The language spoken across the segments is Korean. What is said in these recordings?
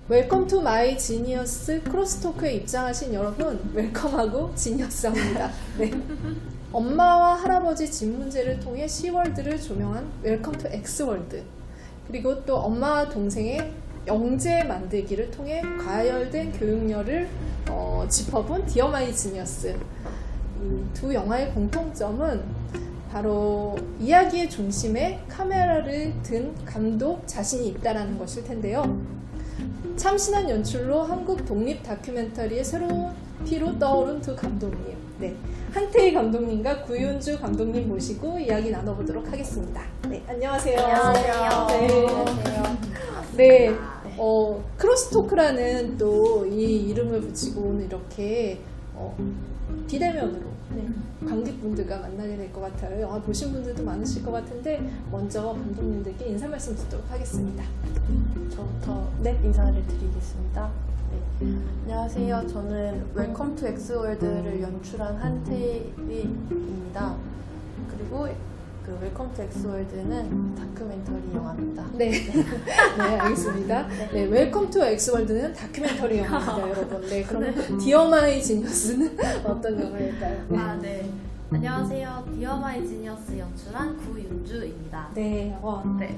웰컴 투 마이 지니어스 크로스토크에 입장하신 여러분, 웰컴하고 지니어스합니다. 네. 엄마와 할아버지 집 문제를 통해 C월드를 조명한 웰컴 투 X월드, 그리고 또 엄마와 동생의 영재 만들기를 통해 과열된 교육열을 짚어본 디어 마이 지니어스. 이 두 영화의 공통점은 바로 이야기의 중심에 카메라를 든 감독 자신이 있다는 것일 텐데요. 참신한 연출로 한국 독립 다큐멘터리의 새로운 피로 떠오른 두 감독님, 네, 한태희 감독님과 구윤주 감독님 모시고 이야기 나눠보도록 하겠습니다. 네, 안녕하세요. 안녕하세요. 네. 안녕하세요. 네, 크로스토크라는 또 이 이름을 붙이고 오늘 이렇게 비대면으로 관객분들과 만나게 될 것 같아요. 영화 보신 분들도 많으실 것 같은데 먼저 감독님들께 인사 말씀 듣도록 하겠습니다. 저부터 인사를 드리겠습니다. 네. 안녕하세요. 저는 웰컴 투 엑스월드를 연출한 한태희입니다. 그리고 그 웰컴 투 엑스월드는 다큐멘터리 영화입니다. 네, 네, 알겠습니다. 네, 웰컴 투 엑스월드는 다큐멘터리 영화입니다, 여러분. 네, 그럼 디어 마이 지니어스는 어떤 영화일까요? 네. 안녕하세요. 디어 마이 지니어스 연출한 구윤주입니다. 네,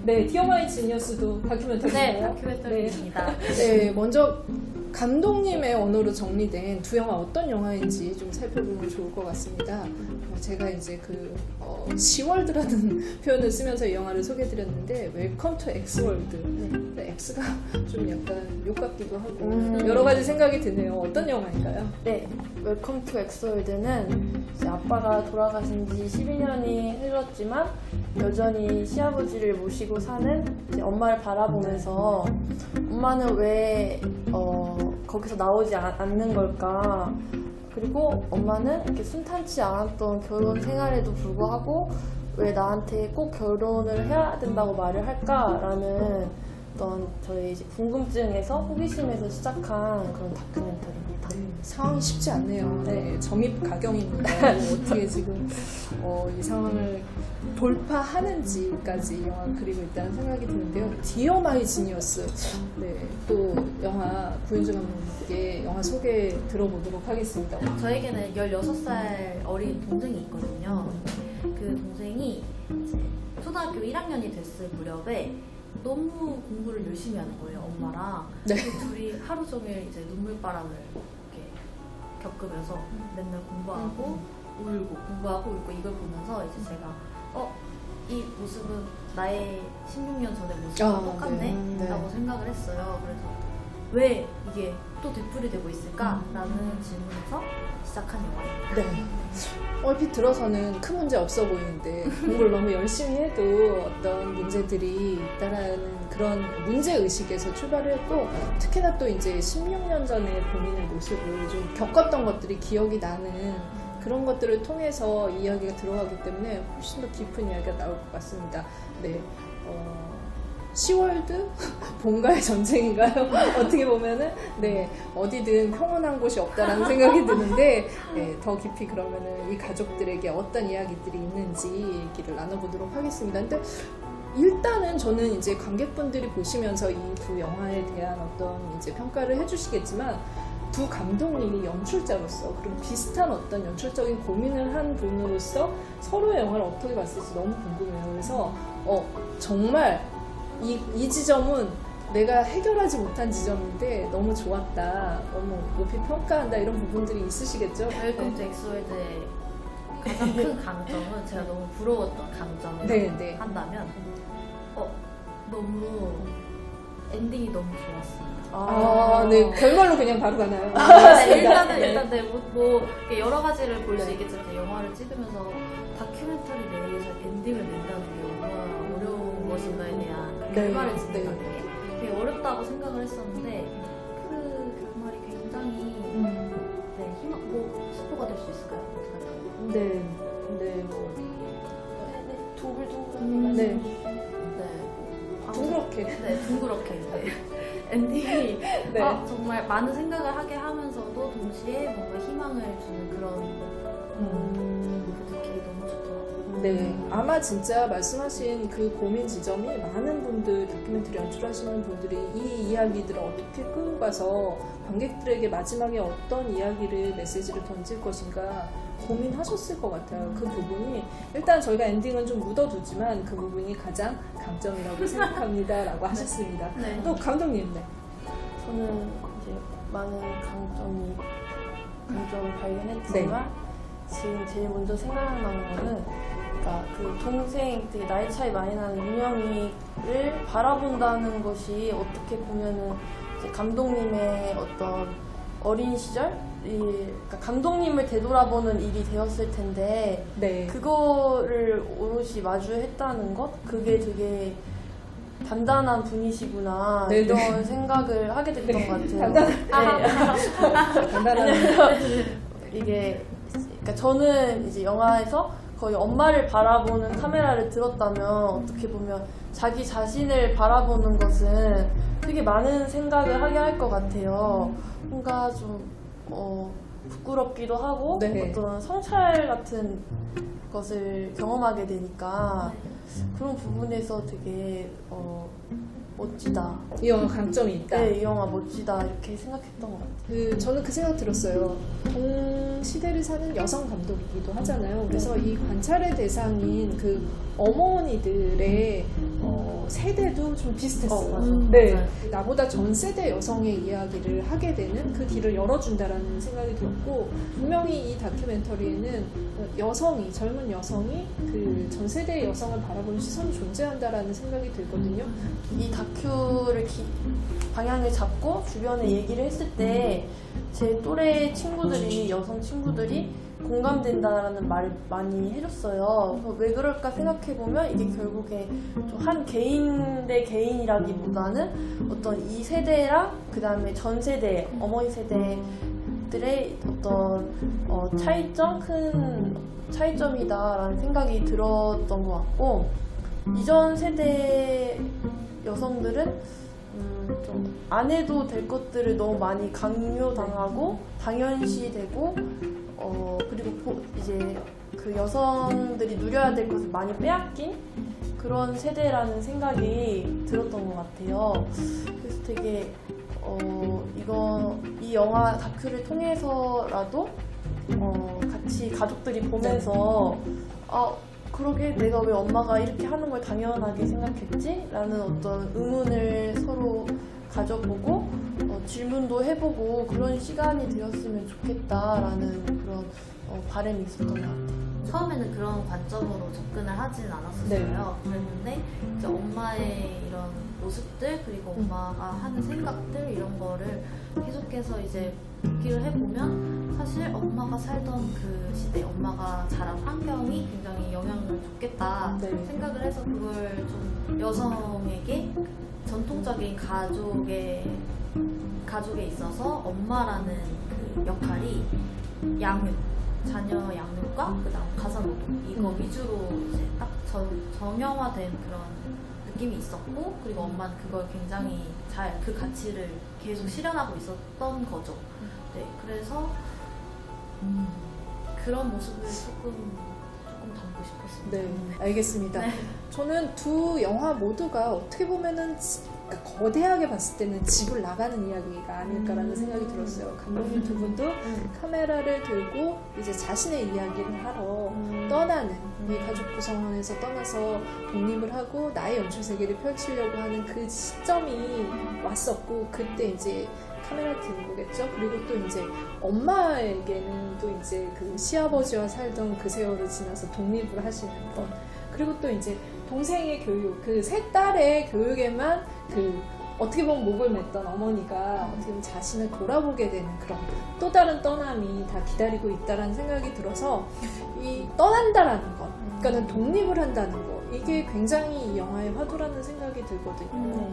네, 디어 마이 지니어스도 다큐멘터리인가요? 네, 다큐멘터리입니다. 네, 먼저 감독님의 언어로 정리된 두 영화 어떤 영화인지 좀 살펴보면 좋을 것 같습니다. 제가 이제 시월드라는 표현을 쓰면서 이 영화를 소개해드렸는데 웰컴 투 엑스월드. 네, X가 좀 약간 욕 같기도 하고 여러 가지 생각이 드네요. 어떤 영화인가요? 네, 웰컴 투 엑스월드는 이제 아빠가 돌아가신 지 12년이 흘렀지만 여전히 시아버지를 모시고 사는 이제 엄마를 바라보면서 엄마는 왜 거기서 나오지 않는 걸까? 그리고 엄마는 이렇게 순탄치 않았던 결혼 생활에도 불구하고 왜 나한테 꼭 결혼을 해야 된다고 말을 할까라는 어떤 저의 이제 궁금증에서 호기심에서 시작한 그런 다큐멘터리입니다. 상황이 쉽지 않네요. 네, 점입 가경입니다. 어떻게 지금 이 상황을 돌파하는지까지 이 영화 그리고 있다는 생각이 드는데요. 디어 마이 지니어스. 네, 또 영화 구윤주 감독님께 영화 소개 들어보도록 하겠습니다. 저에게는 16살 어린 동생이 있거든요. 그 동생이 이제 초등학교 1학년이 됐을 무렵에 너무 공부를 열심히 하는 거예요, 엄마랑. 네. 그 둘이 하루 종일 이제 눈물바람을 이렇게 겪으면서 맨날 공부하고 울고 공부하고 울고 이걸 보면서 이제 제가 이 모습은 나의 16년 전의 모습과 똑같네 라고 생각을 했어요. 그래서 왜 이게 또 되풀이되고 있을까라는 질문에서 시작한 영화입니다. 네. 얼핏 들어서는 큰 문제 없어 보이는데 공부를 너무 열심히 해도 어떤 문제들이 있다라는 그런 문제의식에서 출발을 했고, 특히나 또 이제 16년 전에 본인의 모습을 좀 겪었던 것들이 기억이 나는 그런 것들을 통해서 이야기가 들어가기 때문에 훨씬 더 깊은 이야기가 나올 것 같습니다. 네. 시월드? 본가의 전쟁인가요? 어떻게 보면은, 네, 어디든 평온한 곳이 없다라는 생각이 드는데, 네, 더 깊이 그러면은 이 가족들에게 어떤 이야기들이 있는지 얘기를 나눠보도록 하겠습니다. 근데 일단은 저는 이제 관객분들이 보시면서 이 두 영화에 대한 어떤 이제 평가를 해주시겠지만, 두 감독님이 연출자로서 그리고 비슷한 어떤 연출적인 고민을 한 분으로서 서로의 영화를 어떻게 봤을지 너무 궁금해요. 그래서 정말 이 지점은 내가 해결하지 못한 지점인데 너무 좋았다, 너무 높이 평가한다, 이런 부분들이 있으시겠죠? 웰컴 투 엑스월드의 가장 큰 강점은 제가 너무 부러웠던 강점을 한다면 너무 엔딩이 너무 좋았습니다. 네, 결말로 그냥 바로 가나요? 일단 이렇게 여러 가지를 볼 수 있겠지만 영화를 찍으면서 다큐멘터리 내에서 엔딩을 낸다는 게 얼마나 어려운 것인가에 대한 결말을 짓는다는 게 되게 어렵다고 생각을 했었는데 그 결말이 굉장히 스포가 될 수 있을까요? 두글두글. 둥그렇게 엔딩이 정말 많은 생각을 하게 하면서도 동시에 뭔가 희망을 주는 그런 그 느낌이 너무 좋더라고요. 네, 아마 진짜 말씀하신 그 고민 지점이 많은 분들, 다큐멘터리 연출하시는 분들이 이 이야기들을 어떻게 끌고 가서 관객들에게 마지막에 어떤 이야기를, 메시지를 던질 것인가 고민하셨을 것 같아요. 그 부분이 일단 저희가 엔딩은 좀 묻어두지만 그 부분이 가장 강점이라고 생각합니다 라고 하셨습니다. 네. 또 감독님, 네. 저는 이제 많은 강점을 발견했지만 지금 제일 먼저 생각나는 거는 그러니까 그 동생 되게 나이 차이 많이 나는 윤영이를 바라본다는 것이 어떻게 보면은 이제 감독님의 어떤 어린 시절, 그러니까 감독님을 되돌아보는 일이 되었을 텐데 네. 그거를 오롯이 마주했다는 것, 그게 되게 단단한 분이시구나 네네. 이런 생각을 하게 됐던 네. 것 같아요. 간단한 이게 그러니까 저는 이제 영화에서 거의 엄마를 바라보는 카메라를 들었다면 어떻게 보면 자기 자신을 바라보는 것은 되게 많은 생각을 하게 할 것 같아요. 뭔가 좀 부끄럽기도 하고 네. 어떤 성찰 같은 것을 경험하게 되니까 그런 부분에서 되게 멋지다. 이 영화 강점이 있다. 네, 이 영화 멋지다 이렇게 생각했던 것 같아요. 저는 그 생각 들었어요. 동시대를 사는 여성 감독이기도 하잖아요. 그래서 이 관찰의 대상인 그 어머니들의 세대도 좀 비슷했어요. 맞아. 네, 맞아요. 나보다 전 세대 여성의 이야기를 하게 되는 그 길을 열어준다라는 생각이 들었고, 분명히 이 다큐멘터리에는 여성이, 젊은 여성이 그 전 세대의 여성을 바라보는 시선이 존재한다라는 생각이 들거든요. 이 다큐를 방향을 잡고 주변에 얘기를 했을 때 제 또래 친구들이, 여성 친구들이 공감된다라는 말을 많이 해줬어요. 그래서 왜 그럴까 생각해보면 이게 결국에 좀 한 개인 대 개인이라기보다는 어떤 이 세대랑 그 다음에 전 세대, 어머니 세대들의 어떤 큰 차이점이다라는 생각이 들었던 것 같고, 이전 세대 여성들은 좀 안 해도 될 것들을 너무 많이 강요당하고 당연시되고 그리고 이제 그 여성들이 누려야 될 것을 많이 빼앗긴 그런 세대라는 생각이 들었던 것 같아요. 그래서 되게 이 영화 다큐를 통해서라도 같이 가족들이 보면서 그러게 내가 왜 엄마가 이렇게 하는 걸 당연하게 생각했지? 라는 어떤 의문을 서로 가져보고 질문도 해보고 그런 시간이 되었으면 좋겠다라는 그런 바람이 있었던 것 같아요. 처음에는 그런 관점으로 접근을 하진 않았었어요. 그랬는데 이제 엄마의 이런 모습들, 그리고 엄마가 하는 생각들, 이런 거를 계속해서 이제 복기를 해보면 사실 엄마가 살던 그 시대, 엄마가 자란 환경이 굉장히 영향을 줬겠다 생각을 해서 그걸 좀 여성에게 전통적인 가족에 있어서 엄마라는 그 역할이 양육, 자녀 양육과 그다음 가사노동 이거 위주로 이제 딱 정형화된 그런 느낌이 있었고, 그리고 엄마는 그걸 굉장히 잘 그 가치를 계속 실현하고 있었던 거죠. 네, 그래서 그런 모습을 조금 담고 싶었습니다. 네, 알겠습니다. 네. 저는 두 영화 모두가 어떻게 보면은 그러니까 거대하게 봤을 때는 집을 나가는 이야기가 아닐까라는 생각이 들었어요. 감독님 두 분도 카메라를 들고 이제 자신의 이야기를 하러 떠나는, 이 가족 구성원에서 떠나서 독립을 하고 나의 연출 세계를 펼치려고 하는 그 시점이 왔었고, 그때 이제 카메라 든 거겠죠. 그리고 또 이제 엄마에게는 또 이제 그 시아버지와 살던 그 세월을 지나서 독립을 하시는 것, 그리고 또 이제 동생의 교육, 그 세 딸의 교육에만 그 어떻게 보면 목을 맸던 어머니가 어떻게 보면 자신을 돌아보게 되는 그런 또 다른 떠남이 다 기다리고 있다라는 생각이 들어서, 이 떠난다라는 것, 그러니까는 독립을 한다는 것, 이게 굉장히 이 영화의 화두라는 생각이 들거든요.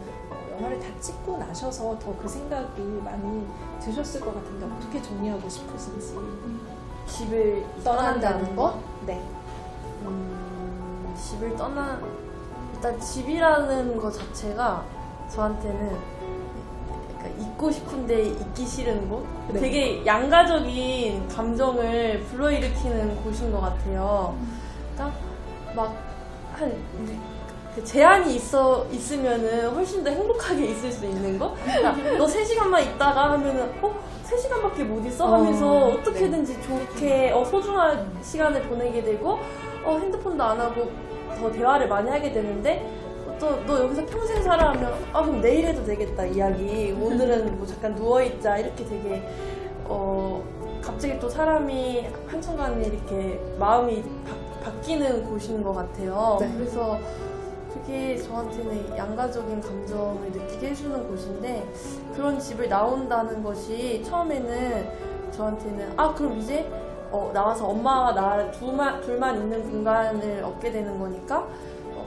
영화를 다 찍고 나셔서 더 그 생각이 많이 드셨을 것 같은데 어떻게 정리하고 싶으신지. 집을 떠난다는 것? 네. 집을 일단 집이라는 것 자체가 저한테는 약간 있고 싶은데 있기 싫은 곳? 네. 되게 양가적인 감정을 불러일으키는 곳인 것 같아요. 그러니까 막 그 제한이 있으면은 훨씬 더 행복하게 있을 수 있는 거? 그러니까 너 3시간만 있다가 하면은 3시간밖에 못 있어? 하면서 어떻게든지 좋게 소중한 시간을 보내게 되고 핸드폰도 안 하고 더 대화를 많이 하게 되는데 또 너 여기서 평생 살아 하면 그럼 내일 해도 되겠다 이야기 오늘은 뭐 잠깐 누워있자 이렇게 되게 갑자기 또 사람이 한순간에 이렇게 마음이 바뀌는 곳인 것 같아요. 네. 그래서 그게 저한테는 양가적인 감정을 느끼게 해주는 곳인데 그런 집을 나온다는 것이 처음에는 저한테는 그럼 이제 나와서 엄마와 나 둘만 있는 공간을 얻게 되는 거니까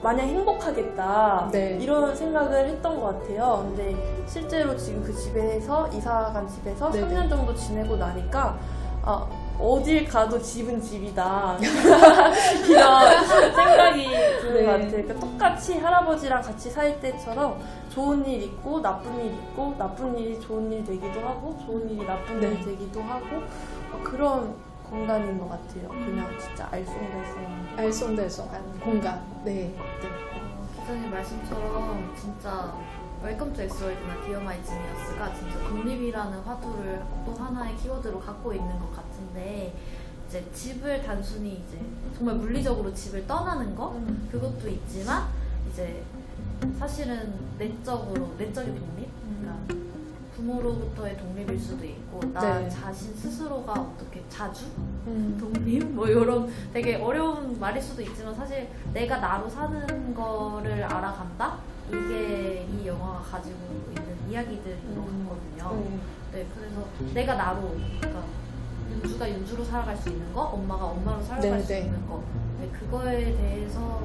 마냥 행복하겠다 네. 이런 생각을 했던 것 같아요. 근데 실제로 지금 그 집에서 이사간 집에서 네네. 3년 정도 지내고 나니까 어딜 가도 집은 집이다 이런 생각이 드는 네. 것 같아요. 그러니까 똑같이 할아버지랑 같이 살 때처럼 좋은 일 있고 나쁜 일 있고 나쁜 일이 좋은 일 되기도 하고 좋은 일이 나쁜 네. 일 되기도 하고 그런 공간인 것 같아요. 그냥 진짜 알쏭달쏭 알쏭달쏭한 공간. 네. 기자님 말씀처럼 진짜 웰컴 투 엑소월드나 디어 마이 지니어스가 진짜 독립이라는 화두를 또 하나의 키워드로 갖고 있는 것 같은데 이제 집을 단순히 이제 정말 물리적으로 집을 떠나는 거 그것도 있지만 이제 사실은 내적인 독립 그러니까 부모로부터의 독립일 수도 있고 나 네. 자신 스스로가 어떻게 자주 독립 뭐 이런 되게 어려운 말일 수도 있지만 사실 내가 나로 사는 거를 알아간다 이게 이 영화가 가지고 있는 이야기들인 것 같거든요. 네, 그래서 내가 나로 그러니까 윤주가 윤주로 살아갈 수 있는 거, 엄마가 엄마로 살아갈 수 네. 있는 거, 네, 그거에 대해서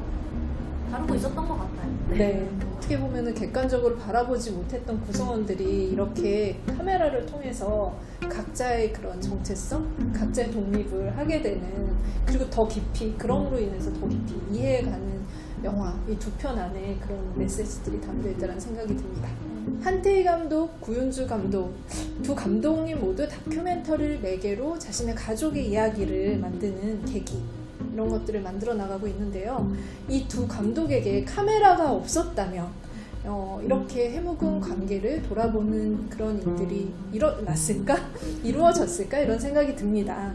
다루고 있었던 것 같아요. 네. 어떻게 보면은 객관적으로 바라보지 못했던 구성원들이 이렇게 카메라를 통해서 각자의 그런 정체성, 각자의 독립을 하게 되는 그리고 더 깊이 그럼으로 인해서 더 깊이 이해해가는 영화 이 두 편 안에 그런 메시지들이 담겨 있다는 생각이 듭니다. 한태희 감독, 구윤주 감독 두 감독님 모두 다큐멘터리를 매개로 자신의 가족의 이야기를 만드는 계기 이런 것들을 만들어 나가고 있는데요. 이 두 감독에게 카메라가 없었다면 이렇게 해묵은 관계를 돌아보는 그런 일들이 일어났을까? 이루어졌을까? 이런 생각이 듭니다.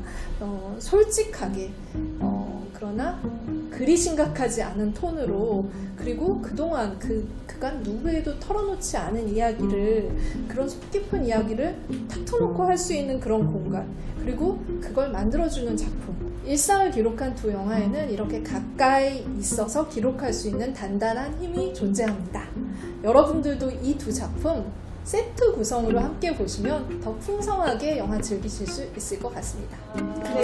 솔직하게 그러나 그리 심각하지 않은 톤으로 그리고 그동안 그간 누구에도 털어놓지 않은 이야기를 그런 속 깊은 이야기를 탁 터놓고 할 수 있는 그런 공간 그리고 그걸 만들어주는 작품 일상을 기록한 두 영화에는 이렇게 가까이 있어서 기록할 수 있는 단단한 힘이 존재합니다. 여러분들도 이 두 작품 세트 구성으로 함께 보시면 더 풍성하게 영화 즐기실 수 있을 것 같습니다. 네.